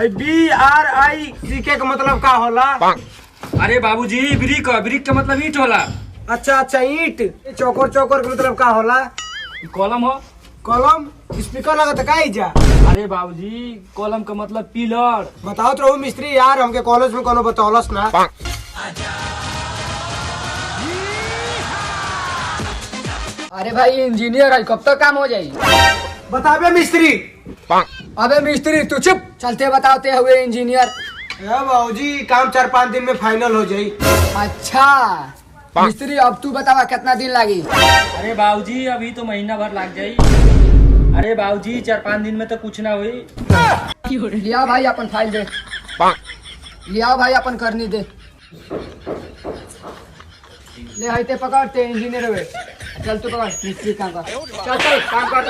BRICK का मतलब का होला? अरे बाबूजी ब्रिक का मतलब ईट होला। अच्छा ईट। चौकोर का मतलब का होला? कॉलम हो। कलम स्पीकर लगा का जा? अरे बाबूजी कॉलम का मतलब पिलर। बताओ तो मिस्त्री यार, हमके कॉलेज में कोनो बतौलस ना। अरे भाई इंजीनियर है, कब तक काम हो जाएगी? बताबे मिस्त्री। अबे मिस्त्री तू चुप, चलते बताते हुए इंजीनियर। बाबूजी काम 4-5 दिन में फाइनल हो जाई। अच्छा मिस्त्री अब तू बतावा कितना दिन लगी? अरे बाबूजी अभी तो महीना भर लग जाई। अरे बाबूजी 4-5 दिन में तो कुछ ना हुई। लिया भाई अपन फाइल दे, लिया भाई अपन करनी दे। ले हाइते पकड़ते इंजीनियर हुए। चल तू पकड़ मिस्त्री काम कर, चल काम कर।